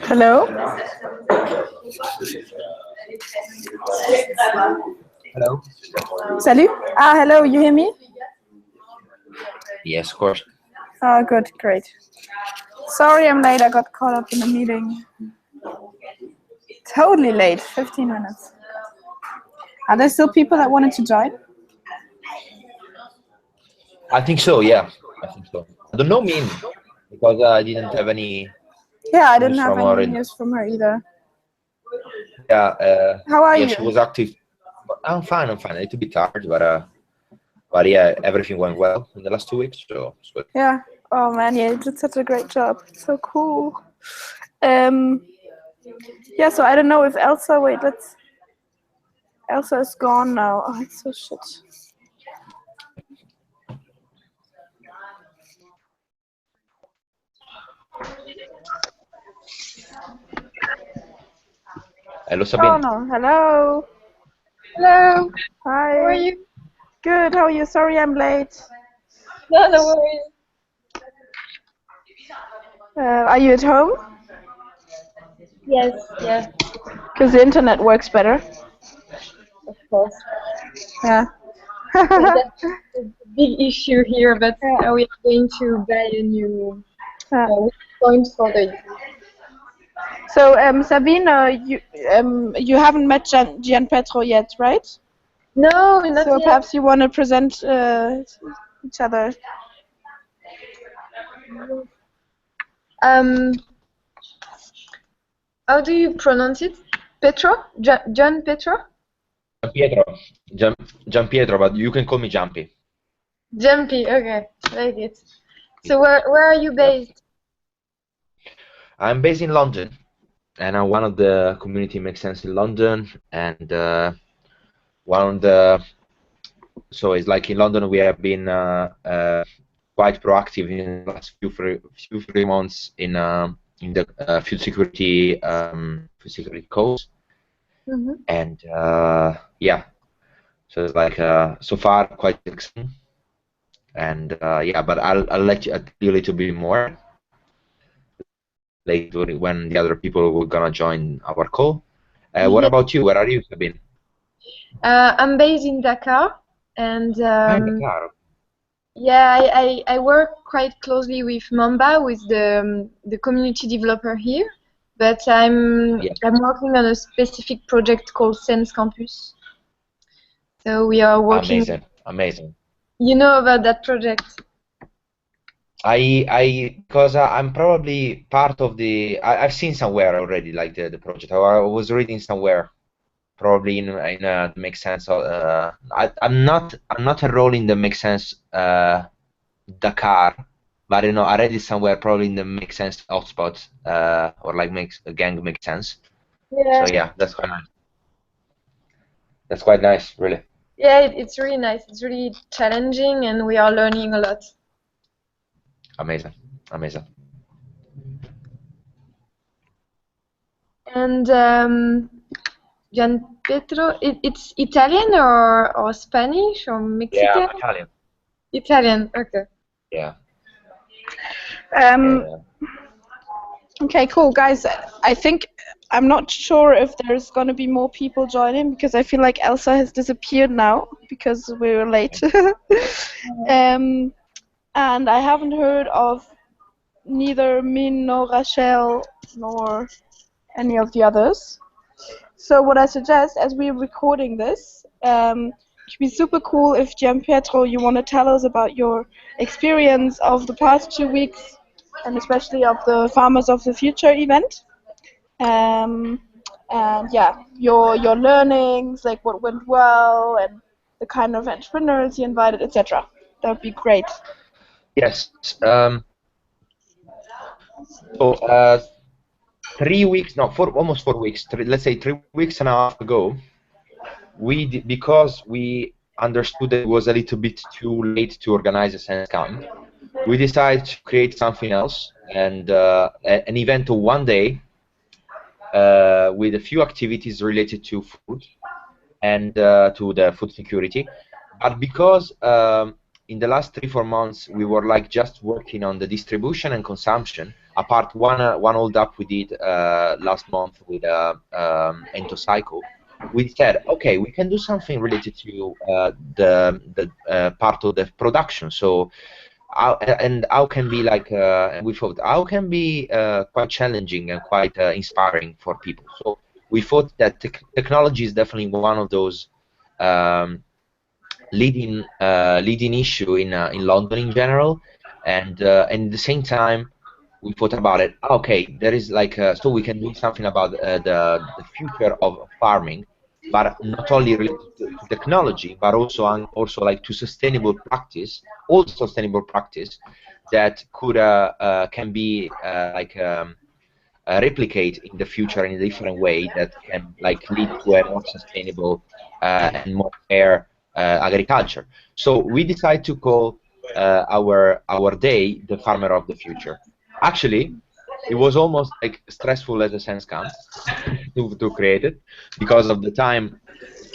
Hello? Hello? Salut? Ah, hello, you hear me? Yes, of course. Oh, good, great. Sorry I'm late, I got caught up in a meeting. Totally late, 15 minutes. Are there still people that wanted to join? I think so, yeah. I think so. I don't know Min, because I didn't have any Yeah, I didn't news have from her. any news from her either. Yeah. How are yeah, you? she was active. I'm fine. A little bit tired, but yeah, everything went well in the last 2 weeks, so it's good. Yeah. Oh man, yeah, you did such a great job. So cool. Yeah, so I don't know if Elsa. Wait, let's. Elsa is gone now. Oh, it's so shit. Hello, Sabine. Oh no. Hello. Hello. Hi. How are you? Good. How are you? Sorry, I'm late. No, no worries. Are you at home? Yes, yes, Because the internet works better. of course. Yeah. So that's a big issue here, but we are going to buy a new Yeah. point for the. So, Sabine, you haven't met Gianpietro yet, right? No, not So yet. perhaps you want to present each other. How do you pronounce it? Petro? John Petro? Gian Pietro, but you can call me Jumpy. Jumpy. Okay, like it. So where are you based? I'm based in London, and I'm one of the community makes sense in London, and one of the. So it's like in London we have been quite proactive in the last few three months in the food security cause, and yeah, so it's like so far quite exciting, and yeah, but I'll let you tell you a little bit more later when the other people were gonna join our call. What about you? Where are you, Sabine? I'm based in Dakar, and Dakar. yeah, I work quite closely with Mamba, with the community developer here, but I'm working on a specific project called Sense Campus. So we are working. Amazing. You know about that project? Because I'm probably part of the. I've seen somewhere already, like the project. I was reading somewhere, probably in Make Sense. I'm not enrolled in the Make Sense Dakar, but I read it somewhere, probably in the Make Sense hotspot, or like gang Make Sense. Yeah. So yeah, that's quite nice. That's quite nice, really. Yeah, it's really nice. It's really challenging, and we are learning a lot. Amazing. And Gian Pietro, it's Italian or Spanish or Mexican? Yeah, I'm Italian. Italian, okay. Yeah. Okay, cool, guys. I think I'm not sure if there's going to be more people joining because I feel like Elsa has disappeared now because we were late. And I haven't heard of neither Min nor Rachel nor any of the others. So what I suggest, as we're recording this, it would be super cool if Gianpietro, you want to tell us about your experience of the past 2 weeks, and especially of the Farmers of the Future event. And yeah, your learnings, like what went well, and the kind of entrepreneurs you invited, etc. That would be great. Yes. So 3 weeks, no, almost 4 weeks. Let's say 3 weeks and a half ago, because we understood that it was a little bit too late to organize a Sense Camp, we decided to create something else, and an event of one day with a few activities related to food and to the food security. But because in the last 3-4 months we were like just working on the distribution and consumption, apart one hold up we did last month with Entocycle, we said, okay, we can do something related to the part of the production. So how can be like and we thought how can be quite challenging and quite inspiring for people. So we thought that technology is definitely one of those leading issue in London in general, and at the same time we thought about it. Okay, there is like so we can do something about the future of farming, but not only related to technology, but also like to sustainable practice, all sustainable practice that could can be replicate in the future in a different way that can like lead to a more sustainable and more fair agriculture. So we decided to call our day the Farmer of the Future. Actually, it was almost like stressful as a sense counts to create it because of the time.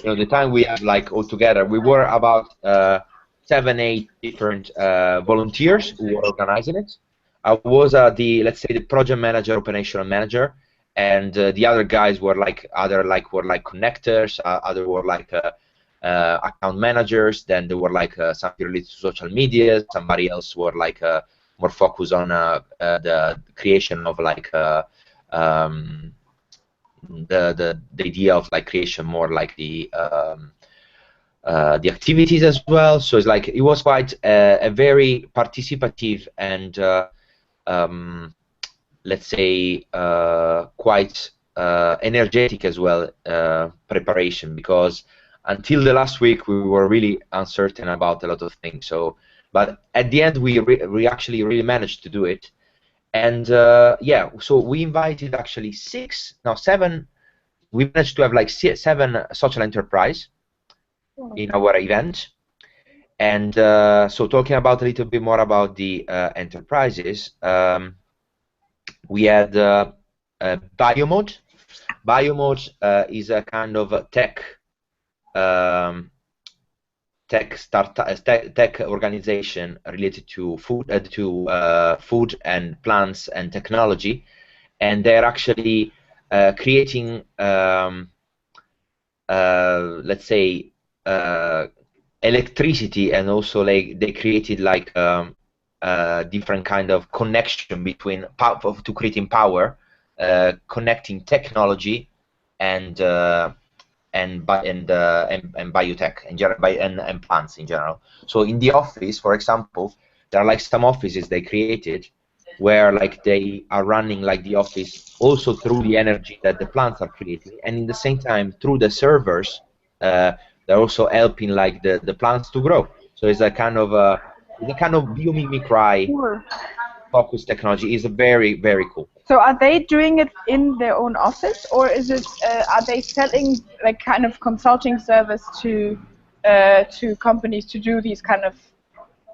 You know, the time we have like all together, we were about 7-8 different volunteers who were organizing it. I was the, let's say, the project manager, operational manager, and the other guys were like connectors, other were like account managers. Then there were like something related to social media. Somebody else were like more focused on the creation of like the idea of like creation, more like the activities as well. So it's like it was quite a very participative and let's say quite energetic as well preparation, because until the last week we were really uncertain about a lot of things. So, but at the end we actually really managed to do it. And yeah, so we invited actually 7. We managed to have like 7 social enterprise in our event. And so talking about a little bit more about the enterprises, we had Biomode. Biomode is a kind of a tech tech organization related to food and plants and technology, and they're actually creating let's say electricity, and also like they created like different kind of connection between to creating power, connecting technology and biotech and plants in general. So in the office, for example, there are like some offices they created where like they are running like the office also through the energy that the plants are creating, and in the same time through the servers they're also helping like the plants to grow. So it's a kind of biomimicry focused technology. Is very cool. So are they doing it in their own office, or is it are they selling like kind of consulting service to companies to do these kind of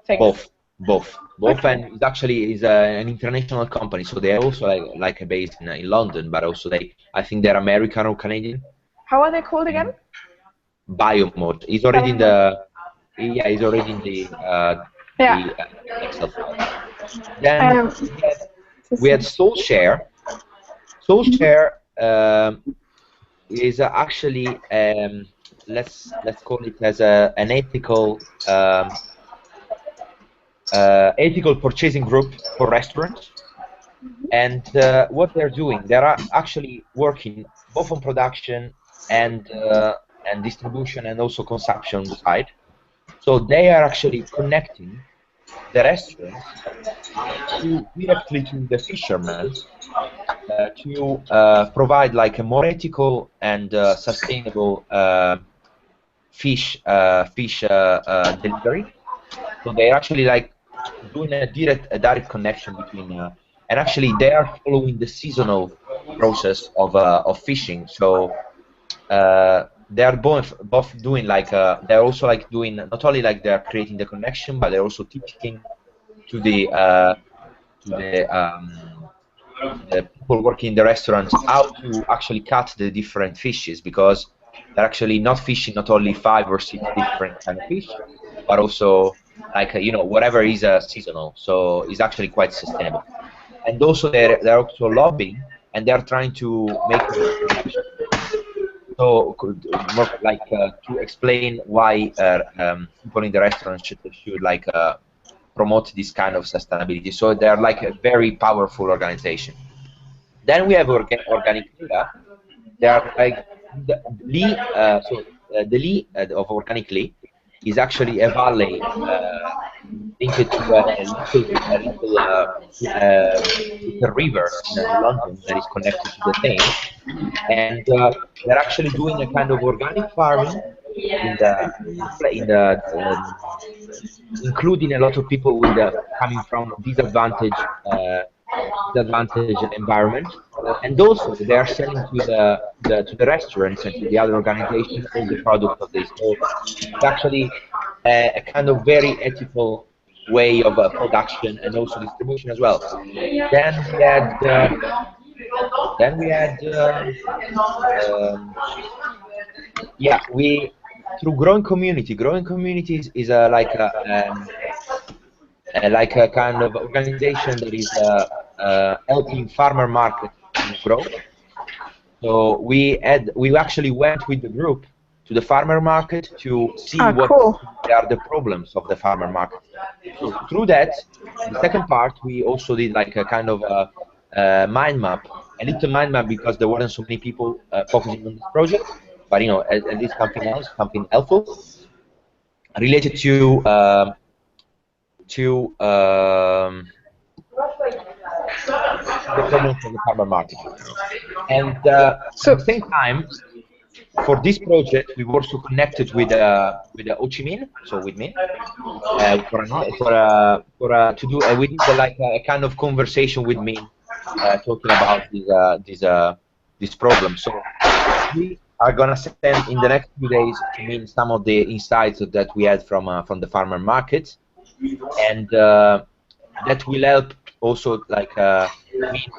things? Both. Okay. And it actually is an international company, so they're also like based in London, but also I think they're American or Canadian. How are they called again? Biomode. It's already in the it's already in the Excel file. Then we had SoulShare. SoulShare is actually let's call it as an ethical ethical purchasing group for restaurants. And what they're doing, they are actually working both on production and distribution and also consumption side. So they are actually connecting the restaurants directly to the fishermen to provide like a more ethical and sustainable fish delivery. So they're actually like doing a direct connection between and actually they are following the seasonal process of fishing. So they are both doing like they're also like doing not only like they're creating the connection, but they're also teaching to the people working in the restaurants how to actually cut the different fishes, because they're actually not fishing not only 5 or 6 different kind of fish, but also like whatever is seasonal. So it's actually quite sustainable. And also they're also lobbying, and they're trying to make a connection. So more like to explain why people in the restaurant should like promote this kind of sustainability. So they're like a very powerful organization. Then we have Organic Lea. They are like the Lee of Organic Lee is actually a valley linked to a river in London that is connected to the Thames, and they're actually doing a kind of organic farming in the including a lot of people with coming from disadvantaged environment, and also they are selling to the restaurants and to the other organization all the products of this. So it's actually a kind of very ethical way of production and also distribution as well. Then we had then we had yeah, we through growing community. Growing communities is like a kind of organization that is helping farmer market to grow. So we actually went with the group to the farmer market to see what Cool. are the problems of the farmer market. So through that, the second part, we also did like a kind of mind map, a little mind map, because there weren't so many people focusing on this project, but at least something else, something helpful related to the problems of the farmer market. And at the same time, for this project, we were also connected with Ho Chi Minh, so with me, to do we did like a kind of conversation with me, talking about this problem. So we are gonna send in the next few days to me some of the insights that we had from the farmer market, and that will help also like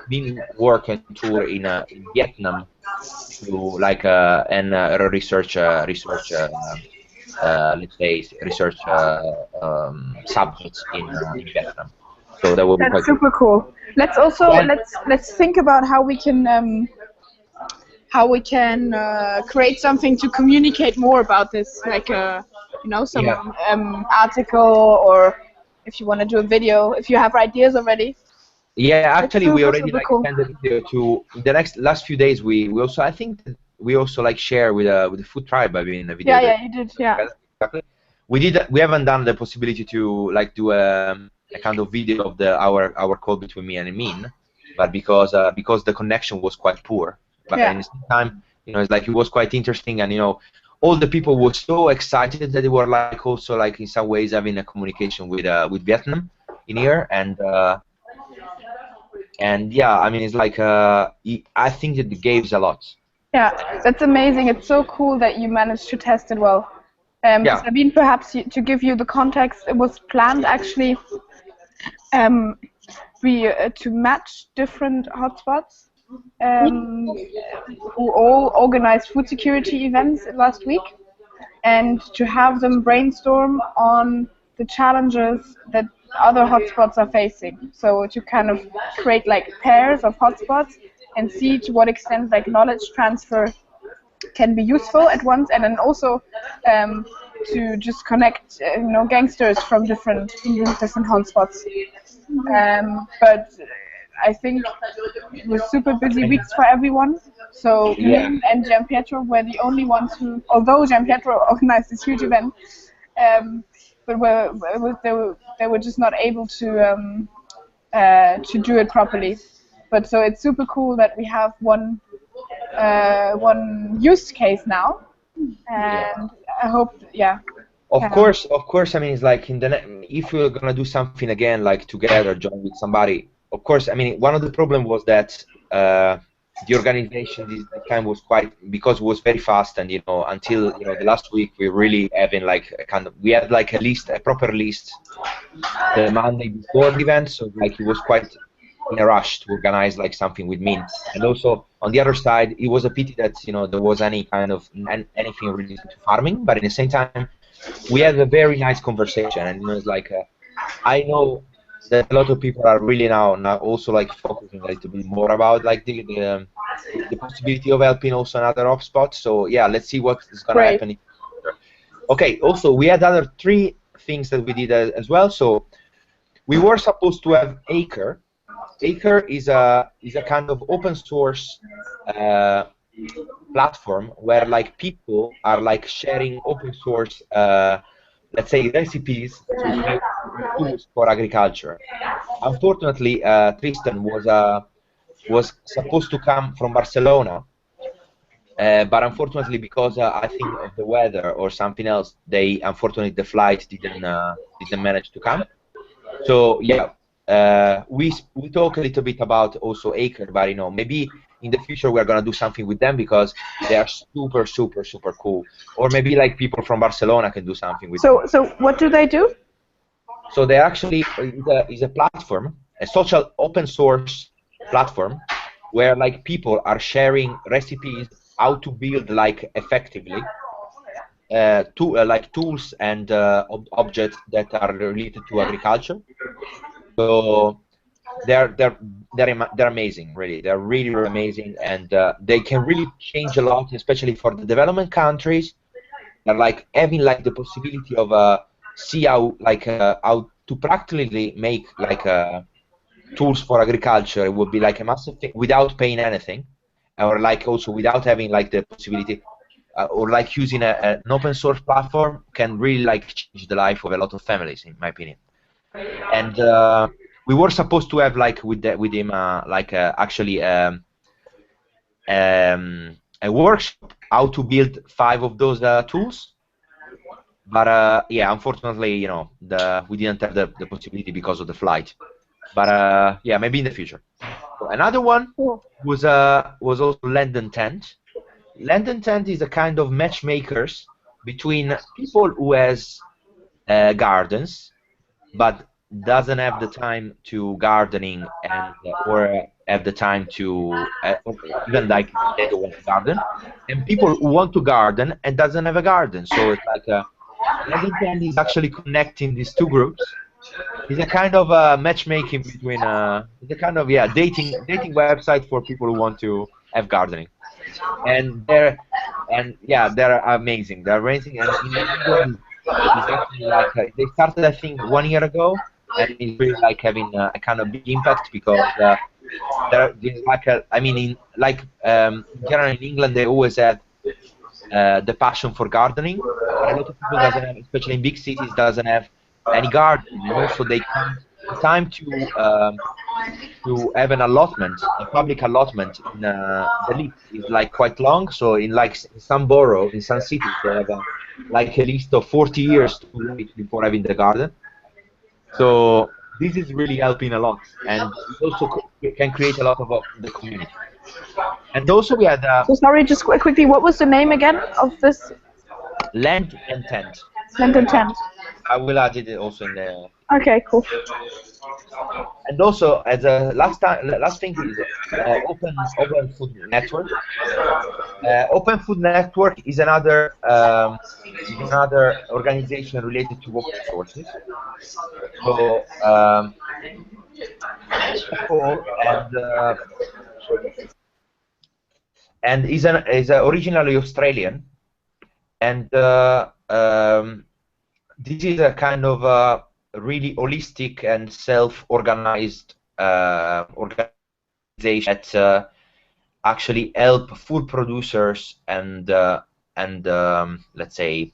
me work and tour in Vietnam to like and research let's say research subjects in Vietnam. So that will be quite super cool. Let's also let's think about how we can create something to communicate more about this, like some article, or if you want to do a video, if you have ideas already. Yeah, actually, we already like cool. sent a video to the last few days. We also, I think that we also like share with the Food Tribe. I mean, a video. Yeah, you did. Yeah. Exactly. We haven't done the possibility to like do a kind of video of our call between me and Emin, but because the connection was quite poor. But at the same time, it's like it was quite interesting, and all the people were so excited that they were like also like in some ways having a communication with Vietnam in here, and yeah, I mean, it's like I think that it gives a lot. Yeah, that's amazing. It's so cool that you managed to test it well. Sabine, perhaps to give you the context, it was planned actually to match different hotspots who all organized food security events last week, and to have them brainstorm on the challenges that other hotspots are facing. So to kind of create like pairs of hotspots and see to what extent like knowledge transfer can be useful at once, and then also to just connect gangsters from different hotspots. But I think it was super busy weeks for everyone. So me and Gianpietro were the only ones who, although Gianpietro organized this huge event, but they were just not able to do it properly. But so it's super cool that we have one use case now, and I hope, Of course. I mean, it's like if we're gonna do something again, like together, join with somebody. Of course, I mean, one of the problems was that the organization this time was quite, because it was very fast, and until the last week we really having like a kind of, we had like a proper list the Monday before the event, so like it was quite in a rush to organize like something with Mint. And also on the other side, it was a pity that there was any kind of anything related to farming, but at the same time we had a very nice conversation, and it's like I know that a lot of people are really now also like focusing a little bit more about like the possibility of helping also another hotspot. So yeah, let's see what is gonna happen. Okay, also we had other 3 things that we did as well. So we were supposed to have Acre. Acre is a kind of open source platform where like people are like sharing open source let's say recipes to make tools for agriculture. Unfortunately, Tristan was supposed to come from Barcelona, but unfortunately, because I think of the weather or something else, unfortunately the flight didn't manage to come. So yeah, we talk a little bit about also Acre, but maybe in the future we're gonna do something with them because they are super super super cool. Or maybe like people from Barcelona can do something with them. So what do they do? So they actually is a platform, a social open source platform, where like people are sharing recipes how to build like effectively like tools and objects that are related to agriculture. So they're amazing, really. They're really, really amazing, and they can really change a lot, especially for the development countries. They're like having like the possibility of see how to practically make like tools for agriculture. It would be like a massive thing without paying anything, or like also without having like the possibility or like using an open source platform can really like change the life of a lot of families, in my opinion. And we were supposed to have like with him like actually a workshop how to build 5 of those tools, but yeah, unfortunately, we didn't have the possibility because of the flight. But yeah, maybe in the future. So another one was also London Tent. London Tent is a kind of matchmakers between people who has gardens, but doesn't have the time to gardening and or have the time to even like they don't want to garden, and people who want to garden and doesn't have a garden. So it's like London Tent is actually connecting these 2 groups. It's a kind of matchmaking between it's a kind of dating website for people who want to have gardening, and they're amazing. They're amazing, and in London is actually like they started I think 1 year ago, and it's really like having a kind of big impact because there's like I mean in like generally in England they always had the passion for gardening, but a lot of people doesn't have, especially in big cities, doesn't have any garden, and also they can't the time to have an allotment, a public allotment in the list is like quite long. So in like in some borough, in some cities, they have like a list of 40 years to wait before having the garden. So this is really helping a lot, and it also can create a lot of the community. And also we had. So sorry, just quickly, what was the name again of this? Land and Tent. Land and Tent. I will add it also in the. Okay, cool. And also, as a last thing is Open Food Network. Open Food Network is another organization related to open sources. So and is originally Australian, and this is a kind of really holistic and self-organized organization that actually help food producers and let's say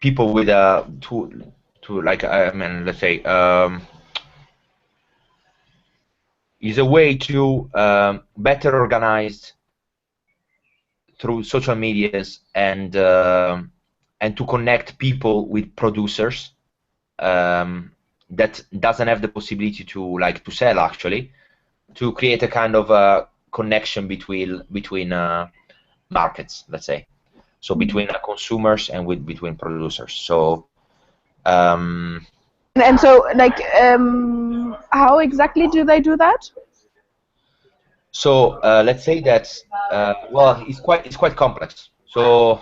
people with to like I mean let's say is a way to better organize through social medias and to connect people with producers that doesn't have the possibility to sell actually, to create a kind of a connection between markets, let's say, so between consumers and between producers. So and so like how exactly do they do that? so let's say that well, it's quite complex. So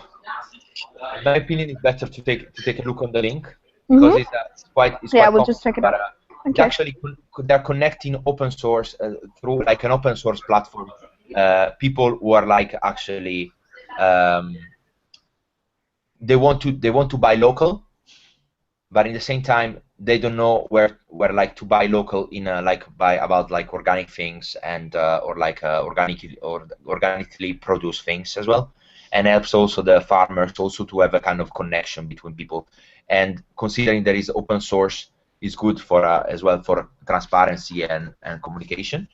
in my opinion, it's better to take a look on the link because it's quite Yeah, we'll complex. just check it But out. it's Okay. actually they're connecting open source through like an open source platform. People who are like actually they want to buy local, but in the same time they don't know where like to buy local in like buy about like organic things and or like organically produced things as well, and helps also the farmers also to have a kind of connection between people. And considering there is open source is good for as well for transparency and communication.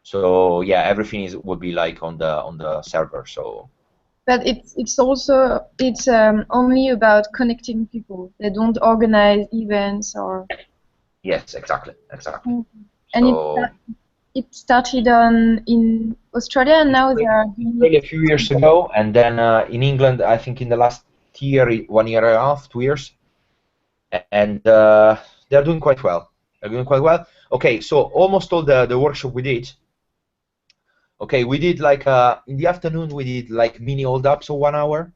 So yeah, everything would be like on the server. So But it's also only about connecting people. They don't organize events or. yes, exactly. And So it started in Australia, and now they are doing Australia a it. few years ago, and then in England, I think in the last year, 1 year and a half, 2 years, and they're doing quite well. They're doing quite well. Okay, so almost all the workshop we did. Okay, we did like in the afternoon we did like mini hold ups of 1 hour,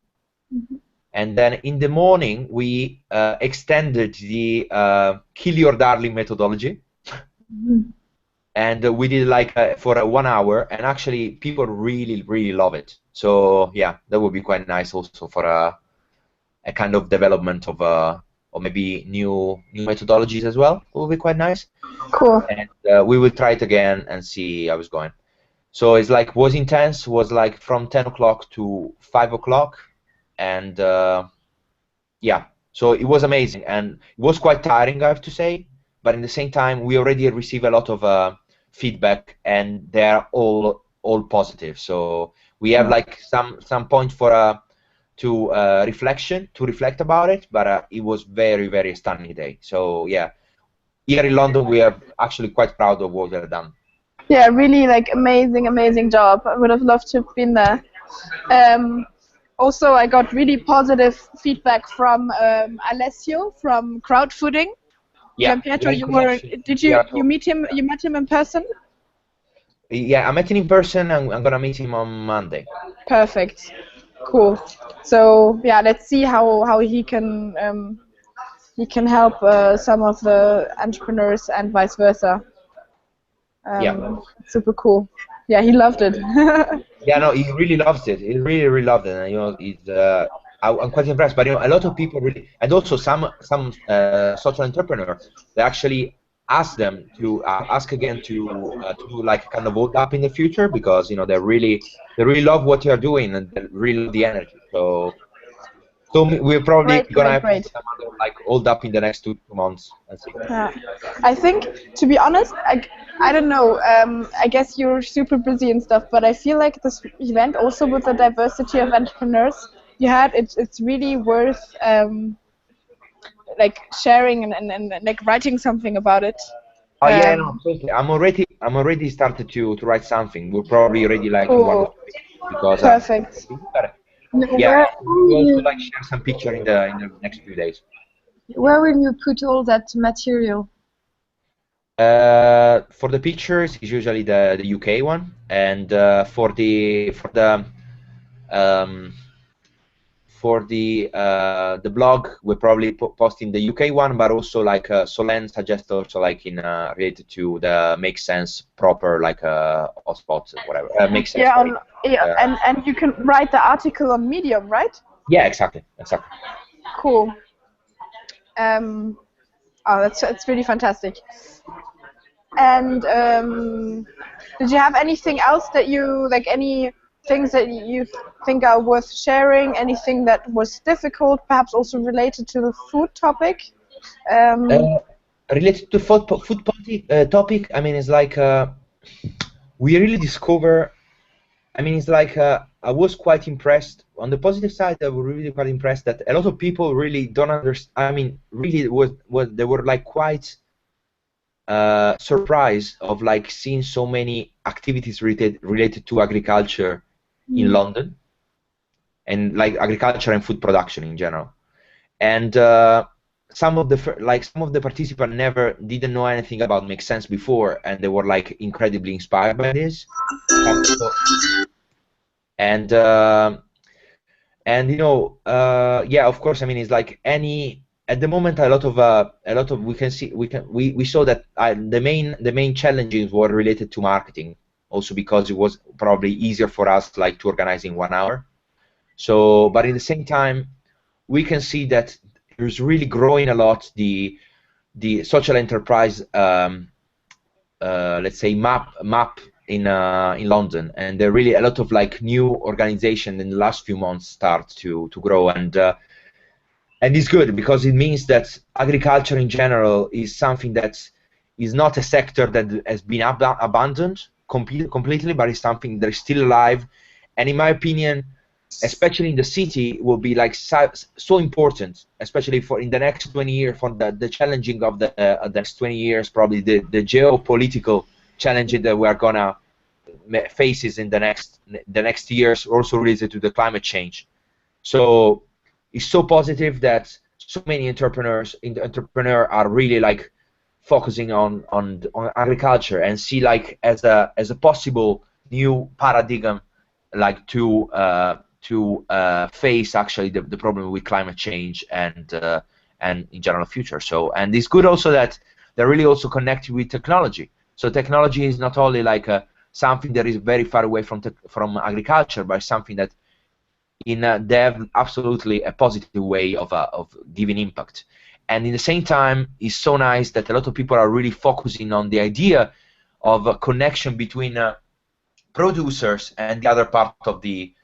and then in the morning we extended the kill your darling methodology. And we did like for 1 hour, and actually people really love it. So yeah, that would be quite nice also for a kind of development of or maybe new methodologies as well. It would be quite nice. Cool. And we will try it again and see how it's going. So it's like was intense, was like from 10 o'clock to 5 o'clock, and yeah, so it was amazing, and it was quite tiring, I have to say, but in the same time we already received a lot of feedback, and they're all positive. So we have like some point for to reflect about it, but it was very stunning day. So yeah, here in London we are actually quite proud of what we've done. Yeah, really like amazing job. I would have loved to have been there. Also, I got really positive feedback from Alessio from crowdfunding. Yeah, Gianpietro, you meet him? You met him in person? Yeah, I met him in person, and I'm gonna meet him on Monday. Perfect. Cool. So yeah, let's see how he can help some of the entrepreneurs and vice versa. Yeah. Super cool. Yeah, he loved it. Yeah, no, he really loves it. He really loved it, and he's. I'm quite impressed. But a lot of people really, and also some social entrepreneur, they actually ask them to ask again to do like a kind of hold up in the future, because they really love what you're doing, and they really love the energy. So we're probably gonna have Great. some other like hold up in the next 2 months and see. Yeah. I think, to be honest, I don't know. I guess you're super busy and stuff, but I feel like this event, also with the diversity of entrepreneurs you had, it's really worth like sharing and like writing something about it. Oh yeah, no, absolutely. I'm already started to write something. We're probably already like in one or two weeks, because Perfect. yeah, we also like share some picture in the next few days. Where will you put all that material? For the pictures, it's usually the UK one, and for the blog, we're probably posting the UK one, but also like Solène suggests also like in related to the Make Sense proper like hotspots, whatever. Make Sense. Yeah, and you can write the article on Medium, right? Yeah, exactly. Cool. Oh, that's really fantastic. And did you have anything else that you like? Any things that you think are worth sharing? Anything that was difficult, perhaps also related to the food topic? Related to food topic, I mean, it's like we really discover. I mean, it's like I was quite impressed. On the positive side, I was really quite impressed that a lot of people really don't understand. I mean, really was they were like quite surprised of like seeing so many activities related to agriculture in London, and like agriculture and food production in general. And some of the participants never didn't know anything about Make Sense before, and they were like incredibly inspired by this. And you know, yeah, of course, I mean, it's like any at the moment a lot of we saw that the main challenges were related to marketing, also because it was probably easier for us like to organize in 1 hour. So, but in the same time, we can see that there's really growing a lot the social enterprise, let's say map in London, and there are really a lot of like new organization in the last few months start to grow, and it's good because it means that agriculture in general is something that is not a sector that has been abandoned completely, but it's something that is still alive, and in my opinion, especially in the city, will be like so important, especially for in the next 20 years, for the challenging of the next 20 years, probably the geopolitical challenges that we are gonna faces in the next years, also related to the climate change. So it's so positive that so many entrepreneurs are really like focusing on agriculture and see like as a possible new paradigm, like to face actually the problem with climate change and in general future. So, and it's good also that they're really also connected with technology. So technology is not only like something that is very far away from agriculture, but something that they have absolutely a positive way of giving impact. And in the same time, it's so nice that a lot of people are really focusing on the idea of a connection between producers and the other part of the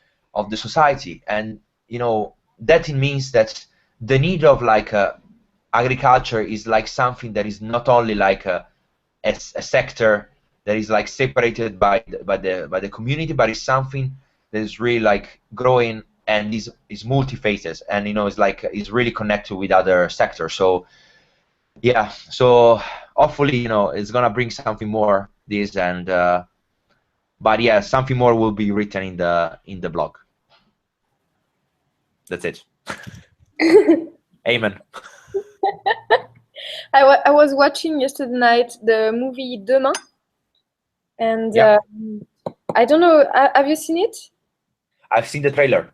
society. And you know that it means that the need of like agriculture is like something that is not only like a sector that is like separated by the community, but it's something that is really like growing and is multi-faceted, and you know it's like is really connected with other sectors. So yeah, so hopefully you know it's gonna bring something more this, and but yeah, something more will be written in the blog. That's it. Amen. I was watching yesterday night the movie Demain, and Yeah. I don't know. Have you seen it? I've seen the trailer.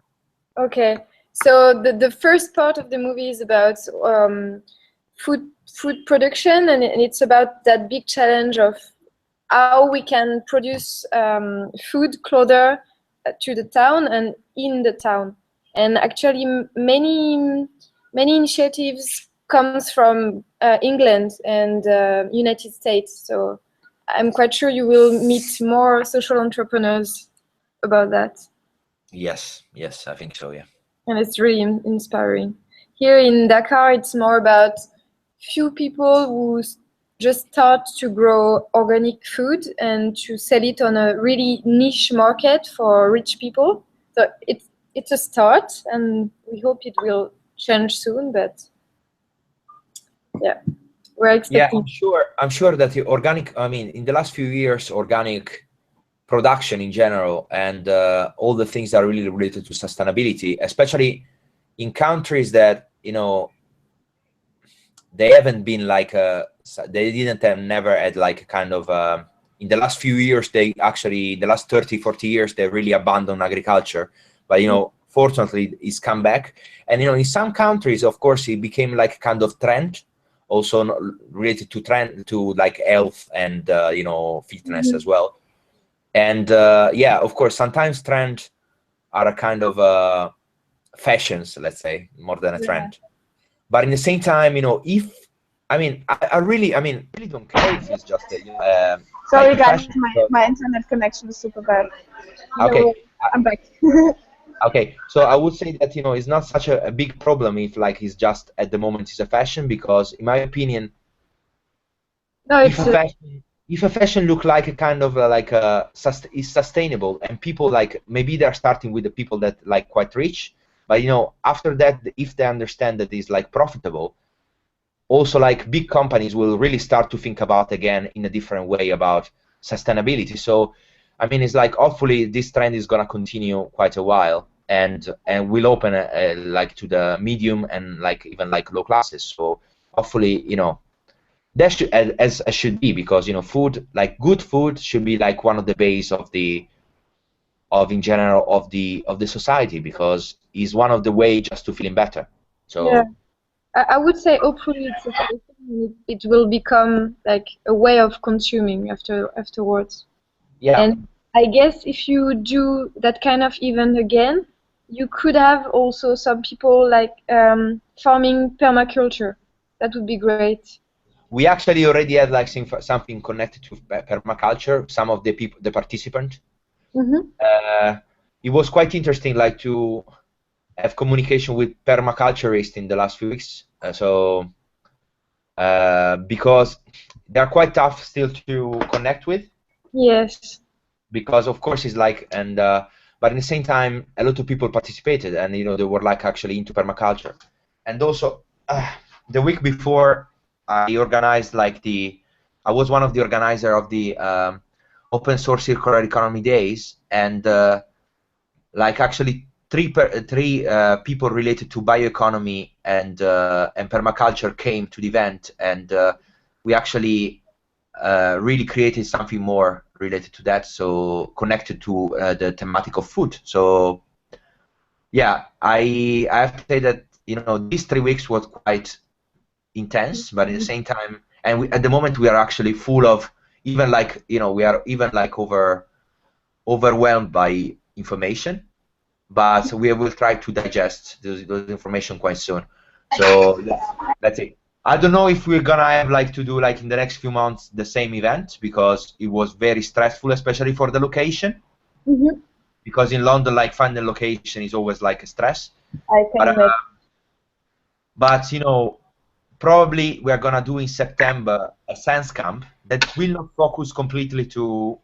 Okay, so the first part of the movie is about food production, and it's about that big challenge of how we can produce food closer to the town and in the town. And actually, many initiatives comes from England and United States. So I'm quite sure you will meet more social entrepreneurs about that. Yes, I think so, yeah. And it's really inspiring. Here in Dakar, it's more about few people who just start to grow organic food and to sell it on a really niche market for rich people. So it's a start, and we hope it will change soon. But yeah, we're expecting. Yeah, I'm sure that the organic. I mean, in the last few years, organic production in general and all the things that are really related to sustainability, especially in countries that you know they haven't been like they didn't have never had like a kind of in the last few years, they actually in the last 30-40 years they really abandoned agriculture, but you know fortunately it's come back. And you know in some countries of course it became like kind of trend, also related to trend to like health and you know fitness as well. And yeah, of course sometimes trends are a kind of fashions, let's say, more than a trend. But in the same time, you know, if I really don't care if it's just a Sorry like guys, fashion. my internet connection is super bad. Okay. No, I'm back. Okay, so I would say that you know it's not such a big problem if like it's just at the moment it's a fashion, because in my opinion, No, if it's a fashion look like a kind of like is sustainable, and people like maybe they're starting with the people that like quite rich, but you know after that if they understand that it's like profitable, also like big companies will really start to think about again in a different way about sustainability. So I mean, it's like hopefully this trend is gonna continue quite a while, and will open like to the medium and like even like low classes. So hopefully, you know, that should as should be, because you know, food, like good food should be like one of the base of the in general of the society, because it's one of the way just to feeling better. Yeah. So I would say hopefully it's a fashion and it will become like a way of consuming afterwards. yeah. And I guess if you do that kind of event again, you could have also some people like farming permaculture. That would be great. We actually already had like something connected to permaculture. Some of the people, the participants, Mm-hmm. it was quite interesting, like to have communication with permaculturists in the last few weeks. Because they are quite tough still to connect with, Yes. because of course it's like, and but at the same time a lot of people participated, and you know, they were like actually into permaculture. And also the week before I organized like I was one of the organizer of the open source circular economy days, and like actually three people related to bioeconomy and permaculture came to the event, and we actually really created something more related to that, so connected to the thematic of food. So yeah, I have to say that, you know, these 3 weeks was quite intense, but at the same time, and at the moment we are actually full of, even like, you know, we are even like overwhelmed by information, but we will try to digest those information quite soon. So yeah, that's it. I don't know if we're gonna have like to do like in the next few months the same event, because it was very stressful, especially for the location. Mm-hmm. Because in London, like finding a location is always like a stress. I can But imagine. you know, probably we are gonna do in September a science camp that will not focus completely to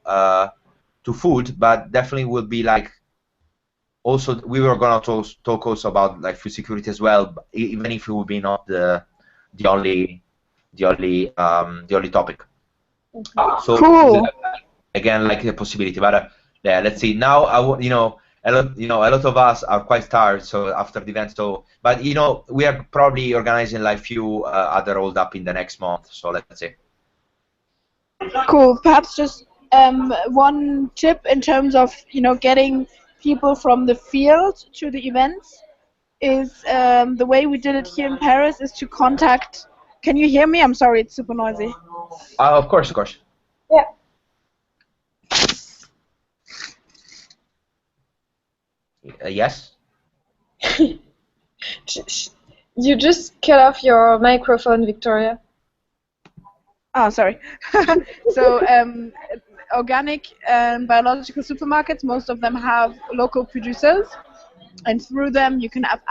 food, but definitely will be like, also we were gonna talk also about like food security as well, even if it would be not the only the only topic. So we'll Cool. have, again, like the possibility, but yeah, let's see. Now you know, a lot of us are quite tired. So after the event, so but you know, we are probably organizing like few other hold up in the next month. So let's see. Cool. Perhaps just one tip in terms of, you know, getting people from the field to the events is the way we did it here in Paris is to contact. Can you hear me? I'm sorry, it's super noisy. Of course, of course. Yeah. Yes. You just cut off your microphone, Victoria. Oh, sorry. So organic and biological supermarkets, most of them have local producers, and through them you can have